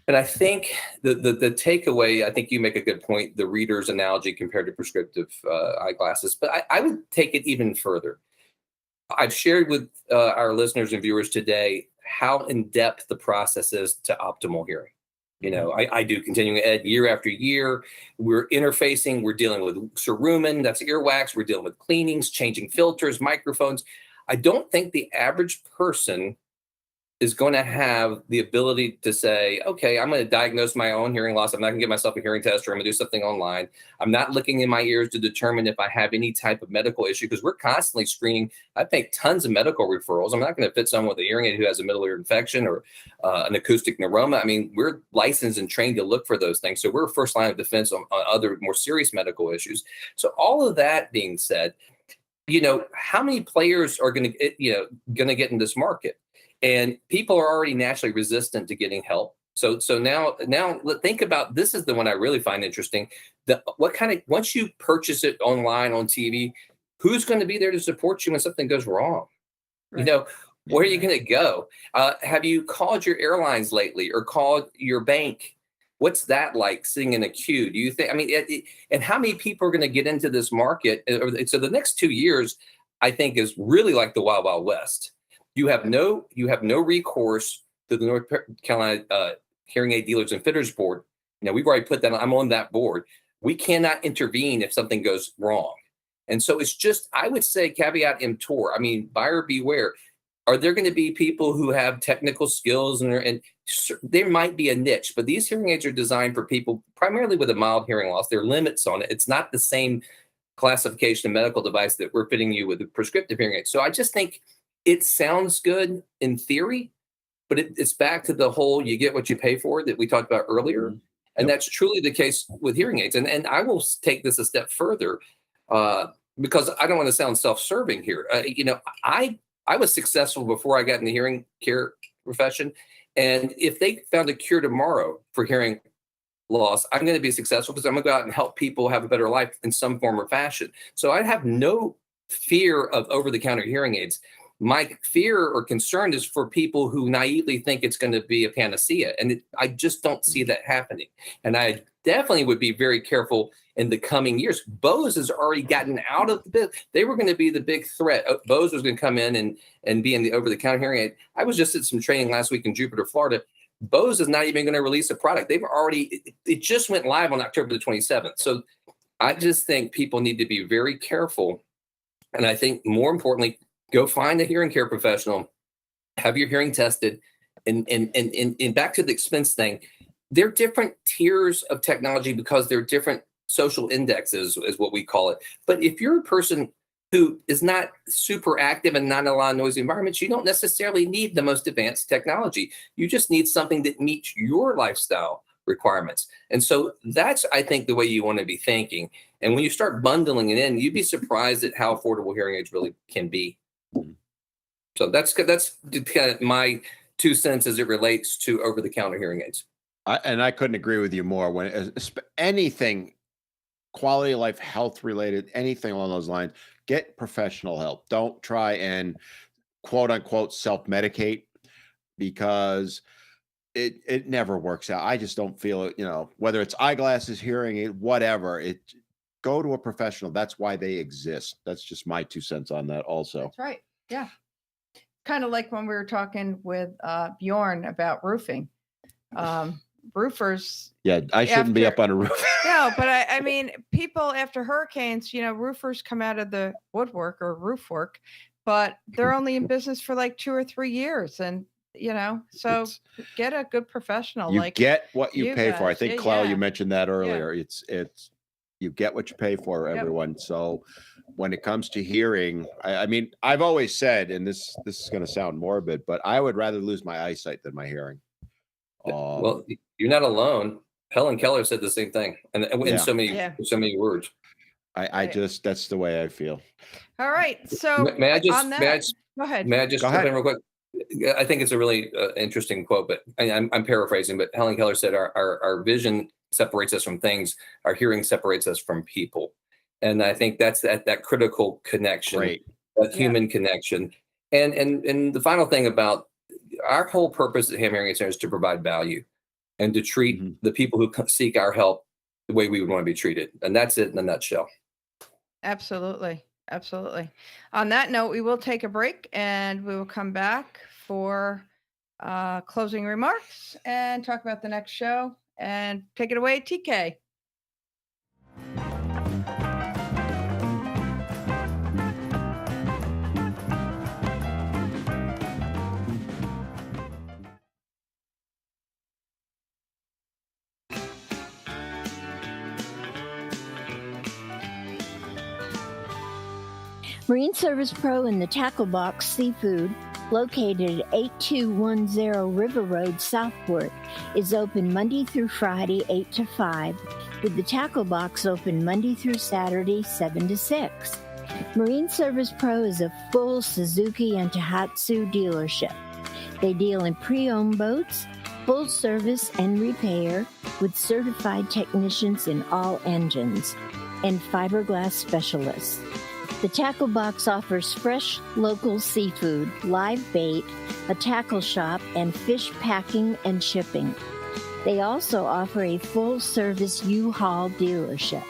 And I think the takeaway, I think you make a good point, the reader's analogy compared to prescriptive eyeglasses. But I would take it even further. I've shared with our listeners and viewers today how in depth the process is to optimal hearing. You know, I do continuing ed year after year. We're interfacing. We're dealing with cerumen, that's earwax. We're dealing with cleanings, changing filters, microphones. I don't think the average person is going to have the ability to say, okay, I'm going to diagnose my own hearing loss. I'm not going to get myself a hearing test, or I'm going to do something online. I'm not looking in my ears to determine if I have any type of medical issue, because we're constantly screening. I make tons of medical referrals. I'm not going to fit someone with a hearing aid who has a middle ear infection or an acoustic neuroma. I mean, we're licensed and trained to look for those things. So we're first line of defense on other more serious medical issues. So all of that being said, you know, how many players are going to get in this market? And people are already naturally resistant to getting help. So now think about, this is the one I really find interesting. Once you purchase it online, on TV, who's going to be there to support you when something goes wrong? Right. You know, where are you going to go? Have you called your airlines lately, or called your bank? What's that like, sitting in a queue? Do you think, I mean, and how many people are going to get into this market? So the next 2 years, I think, is really like the Wild Wild West. You have no recourse to the North Carolina Hearing Aid Dealers and Fitters Board. Now, we've already put that on. I'm on that board. We cannot intervene if something goes wrong. And so it's just, I would say, caveat emptor. I mean, buyer beware. Are there going to be people who have technical skills, and there might be a niche, but these hearing aids are designed for people primarily with a mild hearing loss. There are limits on it. It's not the same classification of medical device that we're fitting you with a prescriptive hearing aid. So I just think it sounds good in theory, but it's back to the whole, you get what you pay for, that we talked about earlier. Mm-hmm. And that's truly the case with hearing aids. And I will take this a step further, because I don't want to sound self-serving here. You know, I was successful before I got in the hearing care profession. And if they found a cure tomorrow for hearing loss, I'm going to be successful, because I'm going to go out and help people have a better life in some form or fashion. So I have no fear of over-the-counter hearing aids. My fear or concern is for people who naively think it's going to be a panacea. And I just don't see that happening. And I definitely would be very careful in the coming years. Bose has already gotten out of the business. They were going to be the big threat. Bose was going to come in and be in the over-the-counter hearing aid. I was just at some training last week in Jupiter, Florida. Bose is not even going to release a product. They've already, it just went live on October the 27th. So I just think people need to be very careful. And I think, more importantly, go find a hearing care professional, have your hearing tested, and back to the expense thing. There are different tiers of technology because they're different social indexes, is what we call it. But if you're a person who is not super active and not in a lot of noisy environments, you don't necessarily need the most advanced technology. You just need something that meets your lifestyle requirements. And so that's, I think, the way you want to be thinking. And when you start bundling it in, you'd be surprised at how affordable hearing aids really can be. So that's kind of my 2 cents as it relates to over-the-counter hearing aids. I couldn't agree with you more. When anything quality of life, health related, anything along those lines, get professional help. Don't try and quote unquote self-medicate, because it never works out. I just don't feel it, you know, whether it's eyeglasses, hearing aid, whatever, go to a professional. That's why they exist. That's just my 2 cents on that also. That's right. Yeah. Kind of like when we were talking with Bjorn about roofing. Roofers. Yeah, I shouldn't be up on a roof. No, but I mean, people after hurricanes, you know, roofers come out of the woodwork or roof work, but they're only in business for like 2 or 3 years. And, you know, so get a good professional. You get what you pay for. I think, Clell, you mentioned that earlier. Yeah. It's you get what you pay for, everyone. So when it comes to hearing, I mean, I've always said, and this is going to sound morbid, but I would rather lose my eyesight than my hearing. Well, you're not alone. Helen Keller said the same thing, and in so many words. I just, that's the way I feel. All right. So may I just go ahead. May I just jump in real quick? I think it's a really interesting quote, but I'm paraphrasing. But Helen Keller said, "Our vision separates us from things. Our hearing separates us from people." And I think that's that critical connection, that human connection. And the final thing about our whole purpose at Hamm Hearing Aid Center is to provide value and to treat the people who seek our help the way we would want to be treated. And that's it in a nutshell. Absolutely. Absolutely. On that note, we will take a break and we will come back for closing remarks and talk about the next show. And take it away, TK. Marine Service Pro and the Tackle Box Seafood, located at 8210 River Road, Southport, is open Monday through Friday, 8 to 5, with the Tackle Box open Monday through Saturday, 7 to 6. Marine Service Pro is a full Suzuki and Tohatsu dealership. They deal in pre-owned boats, full service and repair, with certified technicians in all engines, and fiberglass specialists. The Tackle Box offers fresh, local seafood, live bait, a tackle shop, and fish packing and shipping. They also offer a full-service U-Haul dealership.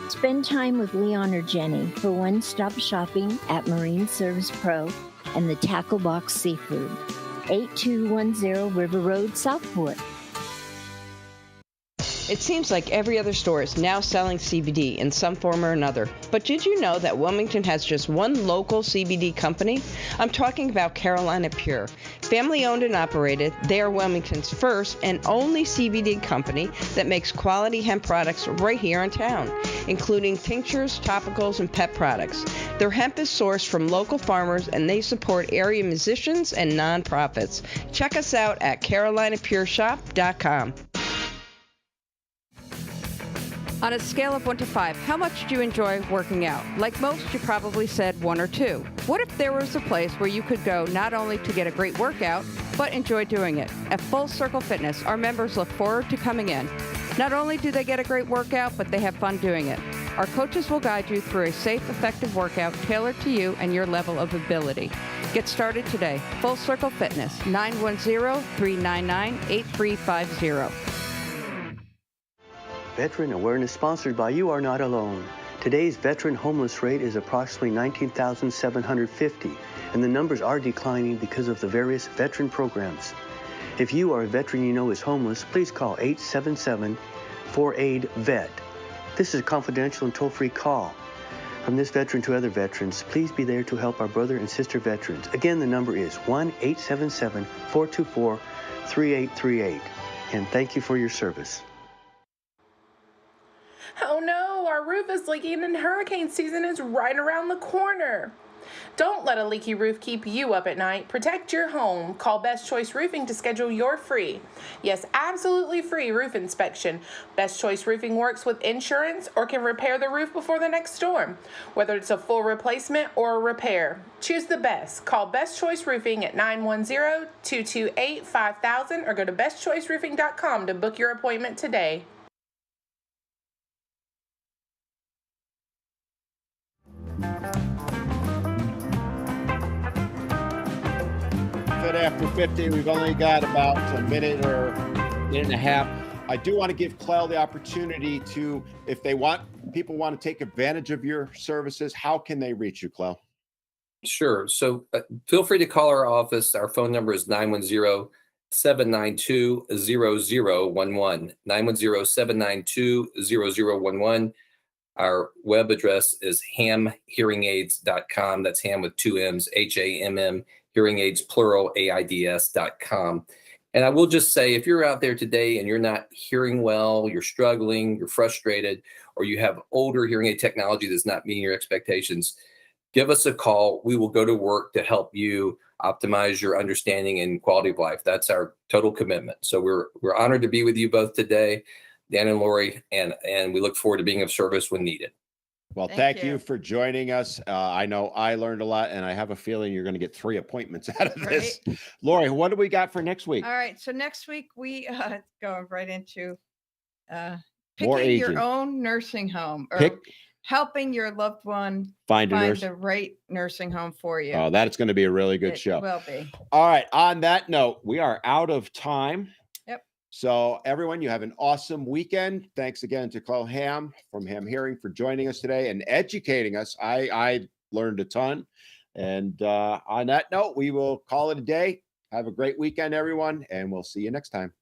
Spend time with Leon or Jenny for one-stop shopping at Marine Service Pro and the Tackle Box Seafood, 8210 River Road, Southport. It seems like every other store is now selling CBD in some form or another. But did you know that Wilmington has just one local CBD company? I'm talking about Carolina Pure. Family owned and operated, they are Wilmington's first and only CBD company that makes quality hemp products right here in town, including tinctures, topicals, and pet products. Their hemp is sourced from local farmers and they support area musicians and nonprofits. Check us out at carolinapureshop.com. On a scale of 1 to 5, how much do you enjoy working out? Like most, you probably said 1 or 2. What if there was a place where you could go not only to get a great workout, but enjoy doing it? At Full Circle Fitness, our members look forward to coming in. Not only do they get a great workout, but they have fun doing it. Our coaches will guide you through a safe, effective workout tailored to you and your level of ability. Get started today. Full Circle Fitness, 910-399-8350. Veteran Awareness sponsored by You Are Not Alone. Today's veteran homeless rate is approximately 19,750, and the numbers are declining because of the various veteran programs. If you are a veteran you know is homeless, please call 877-4AID-VET. This is a confidential and toll-free call. From this veteran to other veterans, please be there to help our brother and sister veterans. Again, the number is 1-877-424-3838. And thank you for your service. Oh no, our roof is leaking and hurricane season is right around the corner. Don't let a leaky roof keep you up at night. Protect your home. Call Best Choice Roofing to schedule your free, yes, absolutely free roof inspection. Best Choice Roofing works with insurance or can repair the roof before the next storm, whether it's a full replacement or a repair. Choose the best. Call Best Choice Roofing at 910-228-5000 or go to bestchoiceroofing.com to book your appointment today. After 50, we've only got about a minute or a minute and a half. I do want to give Clell the opportunity to, if people want to take advantage of your services, how can they reach you, Clell? Sure. So feel free to call our office. Our phone number is 910-792-0011, 910-792-0011. Our web address is hammhearingaids.com. That's Hamm with 2 M's, Hamm, hearing aids, plural, AIDS.com. And I will just say, if you're out there today and you're not hearing well, you're struggling, you're frustrated, or you have older hearing aid technology that's not meeting your expectations, give us a call. We will go to work to help you optimize your understanding and quality of life. That's our total commitment. So we're honored to be with you both today, Dan and Lori, and we look forward to being of service when needed. Well, thank you for joining us. I know I learned a lot, and I have a feeling you're going to get 3 appointments out of this. Right. Lori, what do we got for next week? All right. So next week, we go right into picking your own nursing home or helping your loved one find the right nursing home for you. Oh, that's going to be a really good show. It will be. All right. On that note, we are out of time. Yep. So everyone, you have an awesome weekend. Thanks again to Clell Hamm from Hamm Hearing for joining us today and educating us. I learned a ton. And on that note, we will call it a day. Have a great weekend, everyone, and we'll see you next time.